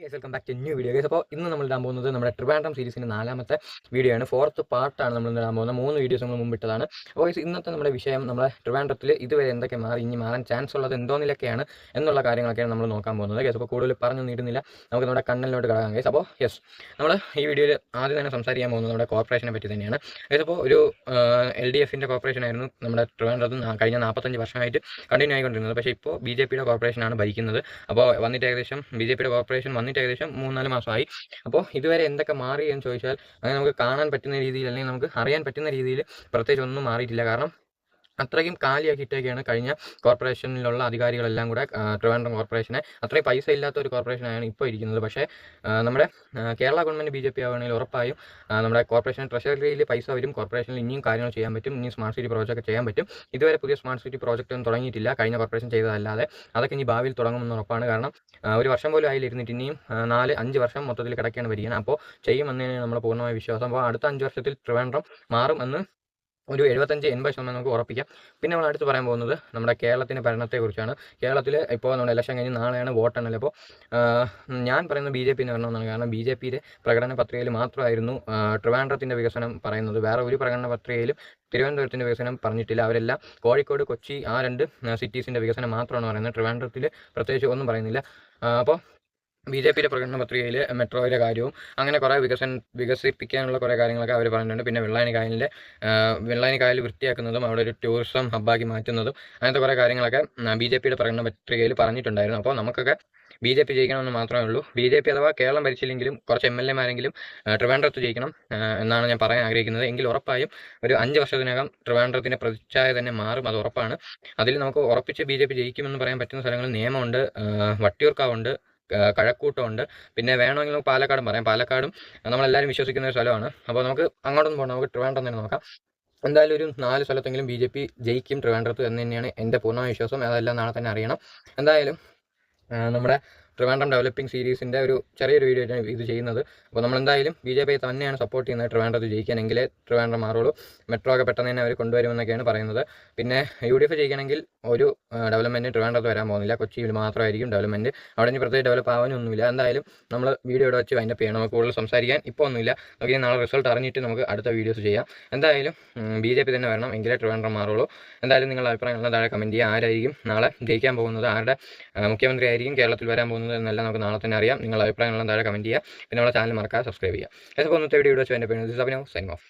Welcome back to new video guys. അപ്പോൾ ഇന്ന് നമ്മൾ ഇടാൻ പോകുന്നത് നമ്മുടെ ട്രിവാൻഡ്രം സീരീസിൻ്റെ 4ാമത്തെ വീഡിയോ ആണ്. 4th പാർട്ടാണ് നമ്മൾ ഇടാൻ പോകുന്നത്. 3 വീഡിയോസ് നമ്മൾ മുമ്പിട്ടതാണ്. അപ്പോൾ ഇന്നത്തെ നമ്മുടെ വിഷയം നമ്മുടെ ട്രിവാൻഡ്രത്തിൽ ഇതുവരെ എന്തൊക്കെ മാറി, ഇനി മാറാൻ ചാൻസ് ഉള്ളത് എന്തോന്നിലൊക്കെയാണ് എന്നുള്ള കാര്യങ്ങളൊക്കെയാണ് നമ്മൾ നോക്കാൻ പോകുന്നത് ഗൈസ്. അപ്പോൾ കൂടുതൽ പറഞ്ഞു നീട്ടുന്നില്ല, നമുക്ക് നമ്മുടെ കണ്ണലിലോട്ട് കിടക്കാം ഗൈസ്. അപ്പോൾ നമ്മൾ ഈ വീഡിയോയിൽ ആദ്യം തന്നെ സംസാരിക്കാൻ പോകുന്നത് നമ്മുടെ കോർപ്പറേഷനെ പറ്റി തന്നെയാണ് ഗൈസ്. അപ്പോൾ ഒരു LDFിൻ്റെ കോർപ്പറേഷൻ ആയിരുന്നു നമ്മുടെ ട്രിവാൻഡ്രത്ത് കഴിഞ്ഞ 45 വർഷമായിട്ട് കണ്ടിന്യൂ ആയിക്കൊണ്ടിരുന്നത്. പക്ഷേ ഇപ്പോൾ BJPയുടെ കോർപ്പറേഷനാണ് ഭരിക്കുന്നത്. അപ്പോൾ വന്നിട്ട് ഏകദേശം BJPയുടെ കോർപ്പറേഷൻ വന്നിട്ട് ഏകദേശം 3-4 മാസമായി. അപ്പോൾ ഇതുവരെ എന്തൊക്കെ മാറി എന്ന് ചോദിച്ചാൽ അങ്ങനെ നമുക്ക് കാണാൻ പറ്റുന്ന രീതിയിൽ അല്ലെങ്കിൽ നമുക്ക് അറിയാൻ പറ്റുന്ന രീതിയിൽ പ്രത്യേകിച്ച് ഒന്നും മാറിയിട്ടില്ല. കാരണം അത്രയും കാലിയാക്കിയിട്ടൊക്കെയാണ് കഴിഞ്ഞ കോർപ്പറേഷനിലുള്ള അധികാരികളെല്ലാം കൂടെ ട്രിവാൻഡ്രം കോർപ്പറേഷനെ അത്രയും പൈസ ഇല്ലാത്ത ഒരു കോർപ്പറേഷനാണ് ഇപ്പോൾ ഇരിക്കുന്നത്. പക്ഷേ നമ്മുടെ കേരള ഗവൺമെൻറ് BJP ആവുകയാണെങ്കിൽ ഉറപ്പായും നമ്മുടെ കോർപ്പറേഷൻ ട്രഷറിയിൽ പൈസ വരും. കോർപ്പറേഷനിൽ ഇനിയും കാര്യങ്ങൾ ചെയ്യാൻ പറ്റും, ഇനിയും സ്മാർട്ട് സിറ്റി പ്രോജക്റ്റ് ചെയ്യാൻ പറ്റും. ഇതുവരെ പുതിയ സ്മാർട്ട് സിറ്റി പ്രോജക്റ്റ് ഒന്നും തുടങ്ങിയിട്ടില്ല, കഴിഞ്ഞ കോർപ്പറേഷൻ ചെയ്തതല്ലാതെ. അതൊക്കെ ഇനി ഭാവിയിൽ തുടങ്ങുമെന്ന് ഉറപ്പാണ്. കാരണം ഒരു വർഷം പോലും ആയിലിരുന്നിട്ട് ഇനിയും 4-5 വർഷം മൊത്തത്തിൽ കിടക്കുകയാണ് വരികയാണ്. അപ്പോൾ ചെയ്യുമെന്നാണ് നമ്മുടെ പൂർണ്ണമായ വിശ്വാസം. അപ്പോൾ അടുത്ത 5 വർഷത്തിൽ ട്രിവാൻഡ്രം മാറും എന്ന് ഒരു 75-80% നമുക്ക് ഉറപ്പിക്കാം. പിന്നെ നമ്മൾ അടുത്ത് പറയാൻ പോകുന്നത് നമ്മുടെ കേരളത്തിൻ്റെ ഭരണത്തെക്കുറിച്ചാണ്. കേരളത്തിൽ ഇപ്പോൾ നമ്മുടെ ഇലക്ഷൻ കഴിഞ്ഞ് നാളെയാണ് വോട്ടെണ്ണൽ. അപ്പോൾ ഞാൻ പറയുന്നത് BJP വരണമെന്നാണ്. കാരണം BJPയുടെ പ്രകടന പത്രികയിൽ മാത്രമായിരുന്നു ട്രിവാൻഡ്രത്തിൻ്റെ വികസനം പറയുന്നത്. വേറെ ഒരു പ്രകടന പത്രികയിലും തിരുവനന്തപുരത്തിൻ്റെ വികസനം പറഞ്ഞിട്ടില്ല. അവരെല്ലാം കോഴിക്കോട്, കൊച്ചി ആ 2 സിറ്റീസിൻ്റെ വികസനം മാത്രമാണ് പറയുന്നത്. ട്രിവാൻഡ്രത്തിൽ പ്രത്യേകിച്ച് ഒന്നും പറയുന്നില്ല. അപ്പോൾ BJPയുടെ പ്രകടന പത്രികയിൽ മെട്രോയുടെ കാര്യവും അങ്ങനെ കുറേ വികസിപ്പിക്കാനുള്ള കുറേ കാര്യങ്ങളൊക്കെ അവർ പറഞ്ഞിട്ടുണ്ട്. പിന്നെ വെള്ളായണി കായൽ വൃത്തിയാക്കുന്നതും അവിടെ ഒരു ടൂറിസം ഹബ്ബാക്കി മാറ്റുന്നതും അങ്ങനത്തെ കുറേ കാര്യങ്ങളൊക്കെ BJPയുടെ പ്രകടന പത്രികയിൽ പറഞ്ഞിട്ടുണ്ടായിരുന്നു. അപ്പോൾ നമുക്കൊക്കെ BJP ജയിക്കണമെന്ന് മാത്രമേ ഉള്ളൂ. BJP അഥവാ കേരളം ഭരിച്ചില്ലെങ്കിലും കുറച്ച് MLA-മാരെങ്കിലും ട്രിവാൻഡ്രത്ത് ജയിക്കണം എന്നാണ് ഞാൻ പറയാൻ ആഗ്രഹിക്കുന്നത്. എങ്കിൽ ഉറപ്പായും ഒരു 5 വർഷത്തിനകം ട്രിവാൻഡ്രത്തിൻ്റെ പ്രതിച്ഛായ തന്നെ മാറും, അത് ഉറപ്പാണ്. അതിൽ നമുക്ക് ഉറപ്പിച്ച് BJP ജയിക്കുമെന്ന് പറയാൻ പറ്റുന്ന സ്ഥലങ്ങൾ നേമമുണ്ട്, വട്ടിയൂർക്കാവുണ്ട്, കഴക്കൂട്ടമുണ്ട്. പിന്നെ വേണമെങ്കിൽ നമുക്ക് പാലക്കാടും പറയാം. പാലക്കാടും നമ്മളെല്ലാവരും വിശ്വസിക്കുന്ന ഒരു സ്ഥലമാണ്. അപ്പോൾ നമുക്ക് അങ്ങോട്ടൊന്നും പോകണം, നമുക്ക് ട്രിവാൻഡ്രം തന്നെ നോക്കാം. എന്തായാലും ഒരു 4 സ്ഥലത്തെങ്കിലും BJP ജയിക്കും ട്രിവാൻഡ്രത്ത് എന്ന് തന്നെയാണ് എൻ്റെ പൂർണ്ണ വിശ്വാസം. അതെല്ലാം നാളെ തന്നെ അറിയണം. എന്തായാലും നമ്മുടെ ട്രിവാൻഡ്രം ഡെവലപ്പിംഗ് സീരീസിൻ്റെ ഒരു ചെറിയൊരു വീഡിയോ ആയിട്ടാണ് ഇത് ചെയ്യുന്നത്. അപ്പോൾ നമ്മളെന്തായാലും BJP തന്നെയാണ് സപ്പോർട്ട് ചെയ്യുന്നത് ട്രിവാൻഡ്രത്ത് ജയിക്കാനെങ്കിലേ ട്രിവാൻഡ്രം മാറുള്ളൂ. മെട്രോ ഒക്കെ പെട്ടെന്ന് തന്നെ അവർ കൊണ്ടുവരുമെന്നൊക്കെയാണ് പറയുന്നത്. പിന്നെ UDF ജയിക്കണമെങ്കിൽ ഒരു ഡെവലപ്മെൻറ്റ് ട്രിവാൻഡ്രത്ത് വരാൻ പോകുന്നില്ല, കൊച്ചിയിൽ മാത്രമായിരിക്കും ഡെവലപ്മെൻറ്റ്. അവിടെ ഇനി പ്രത്യേകിച്ച് ഡെവലപ്പ് ആവാനൊന്നുമില്ല. എന്തായാലും നമ്മൾ വീഡിയോ ഇവിടെ വെച്ച് വൈൻഡപ്പ് ചെയ്യണം. നമുക്ക് കൂടുതൽ സംസാരിക്കാൻ ഇപ്പോൾ ഒന്നുമില്ല. നമുക്ക് നാളെ റിസൾട്ട് അറിഞ്ഞിട്ട് നമുക്ക് അടുത്ത വീഡിയോസ് ചെയ്യാം. എന്തായാലും BJP തന്നെ വരണം, എങ്കിലേ ട്രിവാൻഡ്രം മാറുള്ളൂ. എന്തായാലും നിങ്ങളുടെ അഭിപ്രായങ്ങൾ താഴെ കമൻറ്റ് ചെയ്യുക. ആരായിരിക്കും നാളെ ജയിക്കാൻ പോകുന്നത്, ആരുടെ മുഖ്യമന്ത്രി ആയിരിക്കും കേരളത്തിൽ വരാൻ പോകുന്നത് എന്നെല്ലാം നമുക്ക് നാളെ തന്നെ അറിയാം. നിങ്ങളുടെ അഭിപ്രായങ്ങളെല്ലാം താഴെ കമൻറ്റ് ചെയ്യുക. പിന്നെ നമ്മുടെ ചാനൽ മറക്കാതെ സബ്സ്ക്രൈബ് ചെയ്യുക. അപ്പോൾ ഇന്നത്തെ വീഡിയോ വെച്ച് എൻ്റെ പേര് സൈനിങ് ഓഫ്.